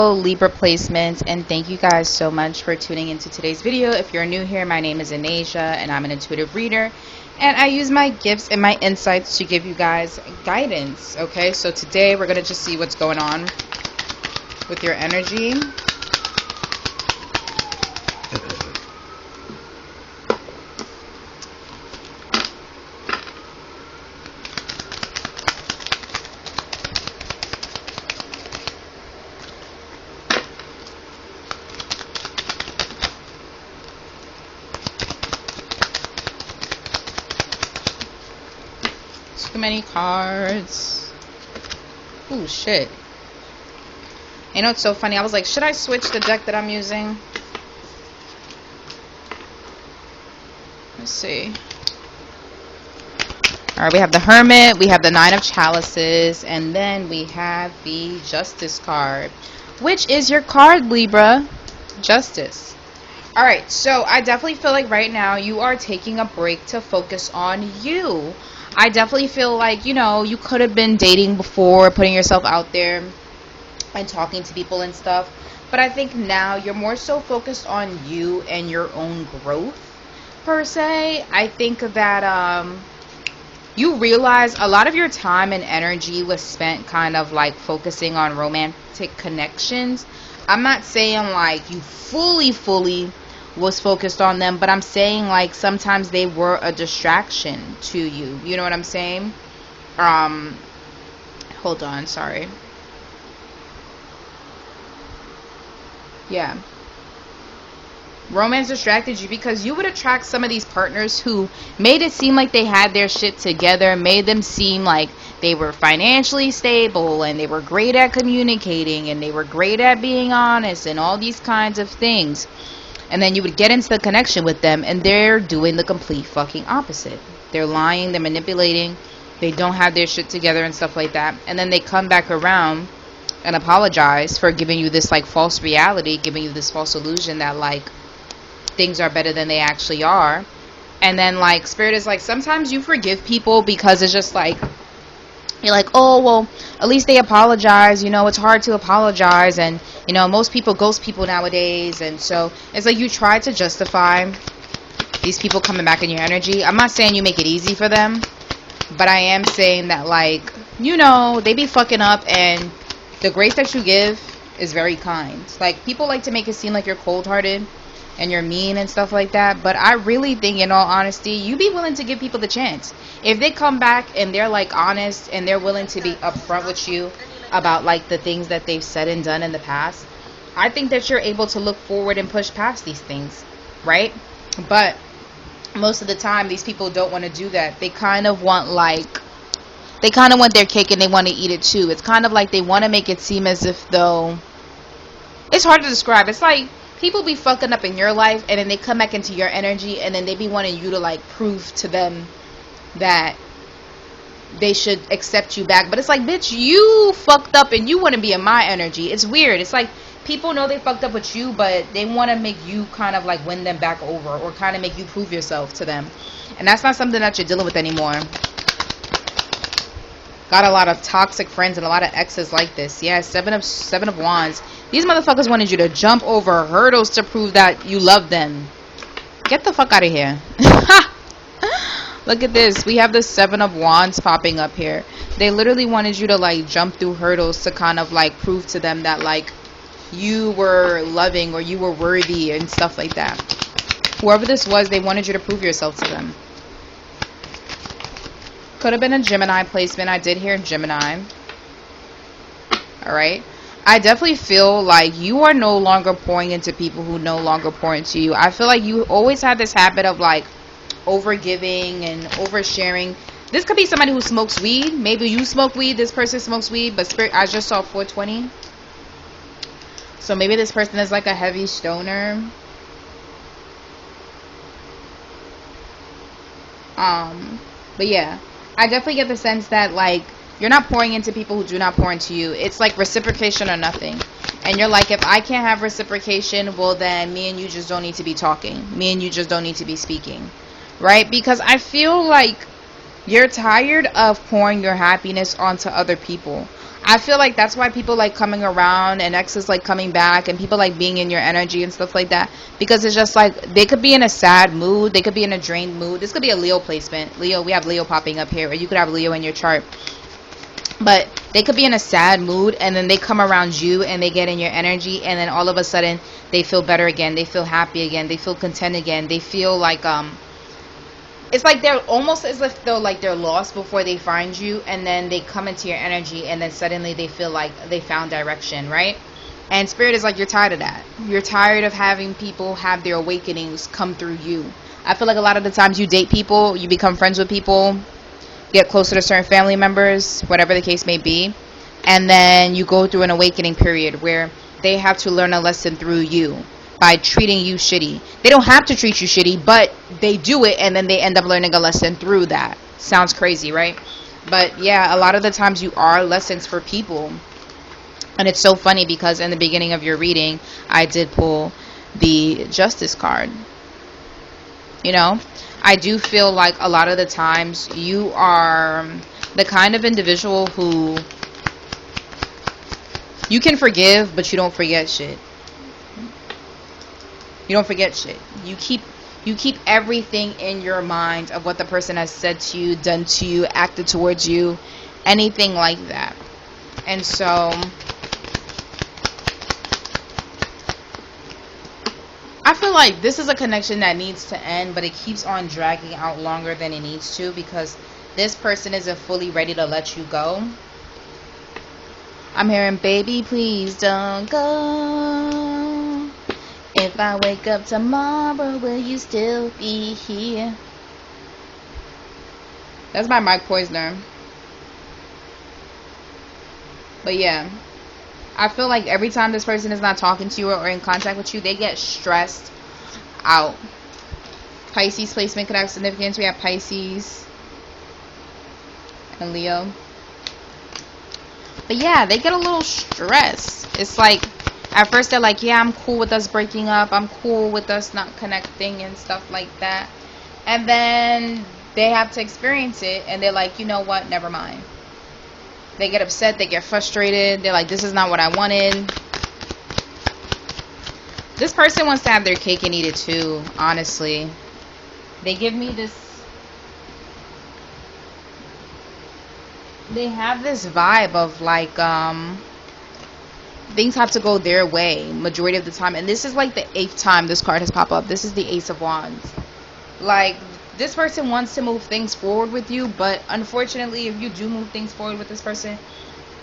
Libra placements, and thank you guys so much for tuning into today's video. If you're new here, my name is Anasia and I'm an intuitive reader, and I use my gifts and my insights to give you guys guidance. Okay, so today we're gonna just see what's going on with your energy. Too many cards. Ooh, shit. You know, it's so funny. I was like, should I switch the deck that I'm using? Let's see. Alright, we have the Hermit, we have the Nine of Chalices, and then we have the Justice card, which is your card, Libra. Justice. Alright, so I definitely feel like right now you are taking a break to focus on you. I definitely feel like, you know, you could have been dating before, putting yourself out there and talking to people and stuff. But I think now you're more so focused on you and your own growth, per se. I think that you realize a lot of your time and energy was spent kind of like focusing on romantic connections. I'm not saying like you fully was focused on them, but I'm saying like sometimes they were a distraction to you. You know what I'm saying? Hold on, sorry. Yeah. Romance distracted you because you would attract some of these partners who made it seem like they had their shit together, made them seem like they were financially stable and they were great at communicating and they were great at being honest and all these kinds of things. And then you would get into the connection with them and they're doing the complete fucking opposite. They're lying, they're manipulating, they don't have their shit together and stuff like that. And then they come back around and apologize for giving you this like false reality, giving you this false illusion that like things are better than they actually are. And then like Spirit is like, sometimes you forgive people because it's just like, you're like, oh, well, at least they apologize. You know, it's hard to apologize. And, you know, most people ghost people nowadays. And so it's like you try to justify these people coming back in your energy. I'm not saying you make it easy for them, but I am saying that, like, you know, they be fucking up. And the grace that you give is very kind. Like, people like to make it seem like you're cold-hearted and you're mean and stuff like that, but I really think, in all honesty, you be willing to give people the chance. If they come back and they're like honest and they're willing to be upfront with you about like the things that they've said and done in the past, I think that you're able to look forward and push past these things, right? But most of the time these people don't want to do that. They kind of want their cake and they want to eat it too. It's kind of like they want to make it seem as if though, it's hard to describe. It's like people be fucking up in your life and then they come back into your energy and then they be wanting you to like prove to them that they should accept you back. But it's like, bitch, you fucked up and you want to be in my energy. It's weird. It's like people know they fucked up with you, but they want to make you kind of like win them back over or kind of make you prove yourself to them. And that's not something that you're dealing with anymore. Got a lot of toxic friends and a lot of exes like this. Yeah, seven of wands. These motherfuckers wanted you to jump over hurdles to prove that you love them. Get the fuck out of here. Look at this. We have the 7 of wands popping up here. They literally wanted you to like jump through hurdles to kind of like prove to them that like you were loving or you were worthy and stuff like that. Whoever this was, they wanted you to prove yourself to them. Could have been a Gemini placement. I did hear Gemini. Alright. I definitely feel like you are no longer pouring into people who no longer pour into you. I feel like you always have this habit of like overgiving and oversharing. This could be somebody who smokes weed. Maybe you smoke weed, this person smokes weed, but Spirit, I just saw 420. So maybe this person is like a heavy stoner. But yeah, I definitely get the sense that like you're not pouring into people who do not pour into you. It's like reciprocation or nothing. And you're like, if I can't have reciprocation, well then me and you just don't need to be talking. Me and you just don't need to be speaking. Right? Because I feel like you're tired of pouring your happiness onto other people. I feel like that's why people like coming around and exes like coming back and people like being in your energy and stuff like that, because it's just like they could be in a sad mood, they could be in a drained mood. This could be a Leo placement. Leo, we have Leo popping up here, or you could have Leo in your chart. But they could be in a sad mood and then they come around you and they get in your energy, and then all of a sudden they feel better again, they feel happy again, they feel content again, they feel like it's like they're almost as if though like they're lost before they find you, and then they come into your energy and then suddenly they feel like they found direction, right? And Spirit is like, you're tired of that. You're tired of having people have their awakenings come through you. I feel like a lot of the times you date people, you become friends with people, get closer to certain family members, whatever the case may be, and then you go through an awakening period where they have to learn a lesson through you by treating you shitty. They don't have to treat you shitty, but they do it, and then they end up learning a lesson through that. Sounds crazy, right? But yeah, a lot of the times you are lessons for people. And it's so funny because in the beginning of your reading, I did pull the Justice card. You know, I do feel like a lot of the times you are the kind of individual who you can forgive, but you don't forget shit. You don't forget shit. You keep everything in your mind of what the person has said to you, done to you, acted towards you, anything like that. And so I feel like this is a connection that needs to end, but it keeps on dragging out longer than it needs to because this person isn't fully ready to let you go. I'm hearing, baby, please don't go. If I wake up tomorrow, will you still be here? That's my Mike Poisner. But yeah, I feel like every time this person is not talking to you or in contact with you, they get stressed out. Pisces placement could have significance. We have Pisces and Leo. But yeah, they get a little stressed. It's like, at first they're like, yeah, I'm cool with us breaking up. I'm cool with us not connecting and stuff like that. And then they have to experience it and they're like, you know what? Never mind. They get upset. They get frustrated. They're like, this is not what I wanted. This person wants to have their cake and eat it too, honestly. They give me this. They have this vibe of like, things have to go their way majority of the time. And this is like the 8th time this card has popped up. This is the Ace of Wands. Like, this person wants to move things forward with you, but unfortunately, if you do move things forward with this person,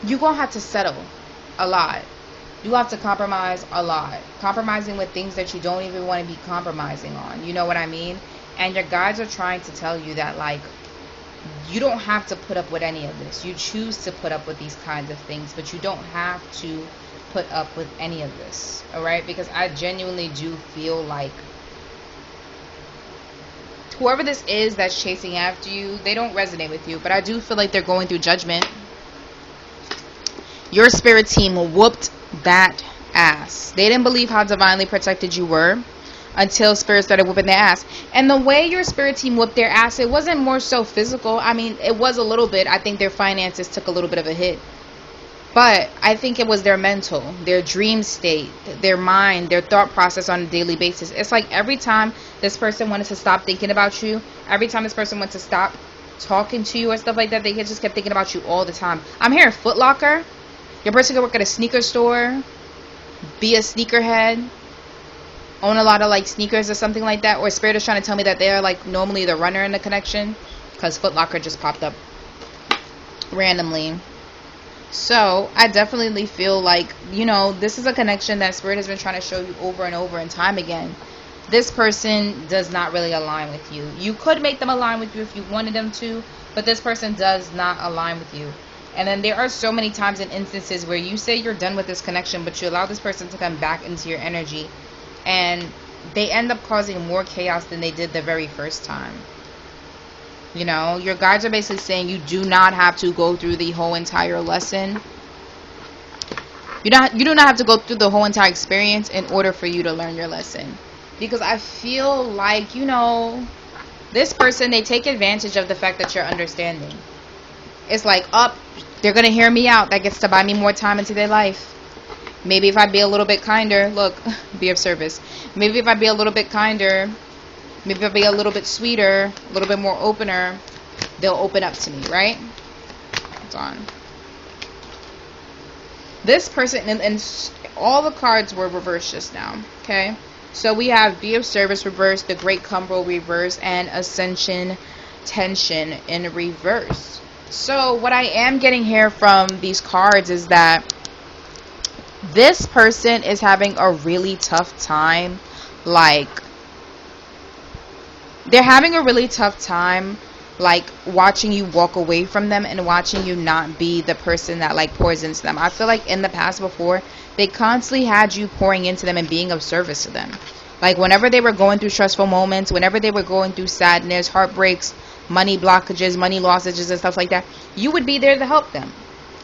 you're going to have to settle a lot. You have to compromise a lot. Compromising with things that you don't even want to be compromising on. You know what I mean? And your guides are trying to tell you that, like, you don't have to put up with any of this. You choose to put up with these kinds of things, but you don't have to put up with any of this. Alright? Because I genuinely do feel like whoever this is that's chasing after you, they don't resonate with you. But I do feel like they're going through judgment. Your spirit team whooped that ass. They didn't believe how divinely protected you were until spirit started whooping their ass. And the way your spirit team whooped their ass, it wasn't more so physical. I mean, it was a little bit. I think their finances took a little bit of a hit. But I think it was their mental, their dream state, their mind, their thought process on a daily basis. It's like every time this person wanted to stop thinking about you, every time this person wanted to stop talking to you or stuff like that, they just kept thinking about you all the time. I'm hearing Foot Locker. Your person could work at a sneaker store, be a sneakerhead, own a lot of like sneakers or something like that. Or Spirit is trying to tell me that they're like normally the runner in the connection, because Foot Locker just popped up randomly. So I definitely feel like, you know, this is a connection that Spirit has been trying to show you over and over and time again. This person does not really align with you. You could make them align with you if you wanted them to, but this person does not align with you. And then there are so many times and instances where you say you're done with this connection, but you allow this person to come back into your energy, and they end up causing more chaos than they did the very first time. You know, your guides are basically saying you do not have to go through the whole entire lesson. You do not have to go through the whole entire experience in order for you to learn your lesson. Because I feel like, you know, this person, they take advantage of the fact that you're understanding. It's like, They're going to hear me out. That gets to buy me more time into their life. Maybe if I be a little bit kinder, look, be of service. Maybe if I be a little bit kinder, maybe if I be a little bit sweeter, a little bit more opener, they'll open up to me, right? Hold on. This person, and all the cards were reversed just now, okay? So we have Be of Service reversed, the Great Cumbrel reverse, and Ascension Tension in reverse. So what I am getting here from these cards is that this person is having a really tough time. Like, they're having a really tough time, like, watching you walk away from them and watching you not be the person that, like, pours into them. I feel like in the past before, they constantly had you pouring into them and being of service to them. Like, whenever they were going through stressful moments, whenever they were going through sadness, heartbreaks, money blockages, money losses, and stuff like that, you would be there to help them.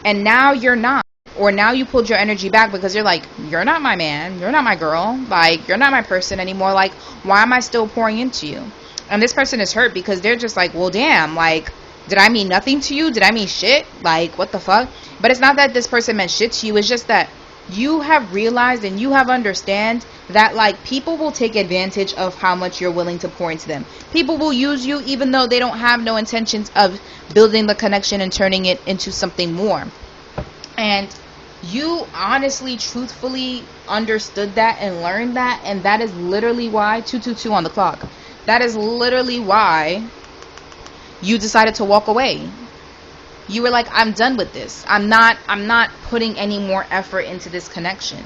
And now you're not. Or now you pulled your energy back because you're like, you're not my man, you're not my girl, like, you're not my person anymore. Like, why am I still pouring into you? And this person is hurt because they're just like, well, damn, like, did I mean nothing to you? Did I mean shit? Like, what the fuck? But it's not that this person meant shit to you. It's just that you have realized and you have understand that, like, people will take advantage of how much you're willing to pour into them. People will use you even though they don't have no intentions of building the connection and turning it into something more. And you honestly, truthfully understood that and learned that, and that is literally why 222 on the clock. That is literally why you decided to walk away. You were like, I'm done with this. I'm not putting any more effort into this connection.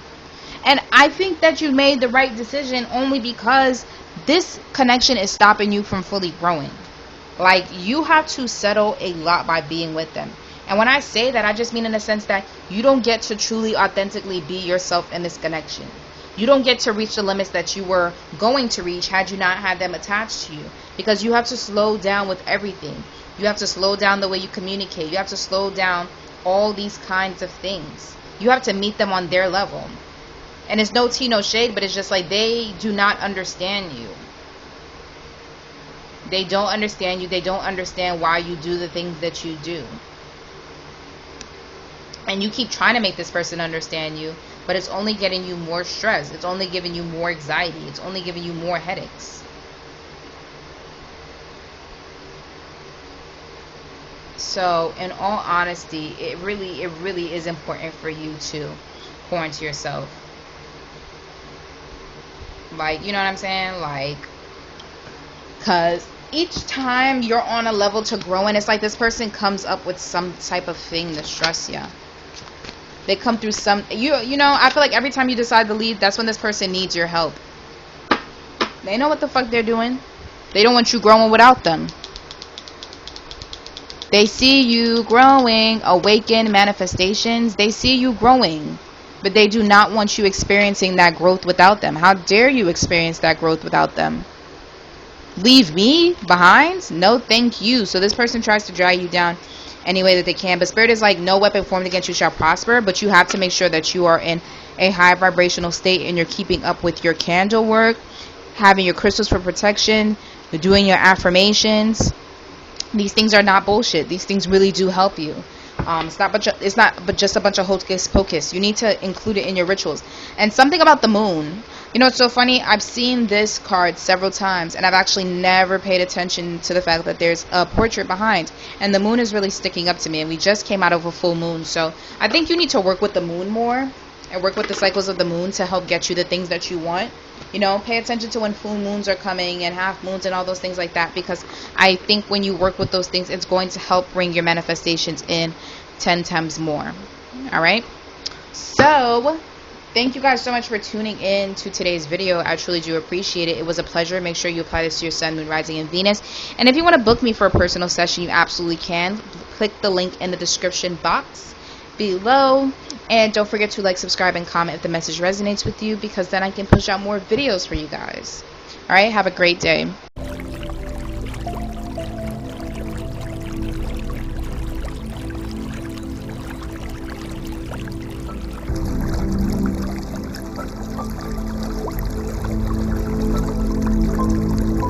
And I think that you made the right decision only because this connection is stopping you from fully growing. Like, you have to settle a lot by being with them. And when I say that, I just mean in the sense that you don't get to truly, authentically be yourself in this connection. You don't get to reach the limits that you were going to reach had you not had them attached to you. Because you have to slow down with everything. You have to slow down the way you communicate. You have to slow down all these kinds of things. You have to meet them on their level. And it's no tea, no shade, but it's just like they do not understand you. They don't understand you. They don't understand why you do the things that you do. And you keep trying to make this person understand you, but it's only getting you more stress. It's only giving you more anxiety. It's only giving you more headaches. So, in all honesty, it really is important for you to pour into yourself. Like, you know what I'm saying? Like, because each time you're on a level to grow, and it's like this person comes up with some type of thing to stress you. They come through some, you know, I feel like every time you decide to leave, that's when this person needs your help. They know what the fuck they're doing. They don't want you growing without them. They see you growing, awaken manifestations. They see you growing, but they do not want you experiencing that growth without them. How dare you experience that growth without them? Leave me behind? No, thank you. So this person tries to drag you down any way that they can, but Spirit is like, no weapon formed against you shall prosper, but you have to make sure that you are in a high vibrational state and you're keeping up with your candle work, having your crystals for protection, you're doing your affirmations. These things are not bullshit. These things really do help you. It's not but just a bunch of hocus pocus. You need to include it in your rituals. And something about the moon. You know, it's so funny. I've seen this card several times, and I've actually never paid attention to the fact that there's a portrait behind. And the moon is really sticking up to me, and we just came out of a full moon. So I think you need to work with the moon more and work with the cycles of the moon to help get you the things that you want. You know, pay attention to when full moons are coming and half moons and all those things like that, because I think when you work with those things, it's going to help bring your manifestations in 10 times more. All right? So thank you guys so much for tuning in to today's video. I truly do appreciate it. It was a pleasure. Make sure you apply this to your sun, moon, rising, and Venus. And if you want to book me for a personal session, you absolutely can. Click the link in the description box below. And don't forget to like, subscribe, and comment if the message resonates with you, because then I can push out more videos for you guys. All right? Have a great day.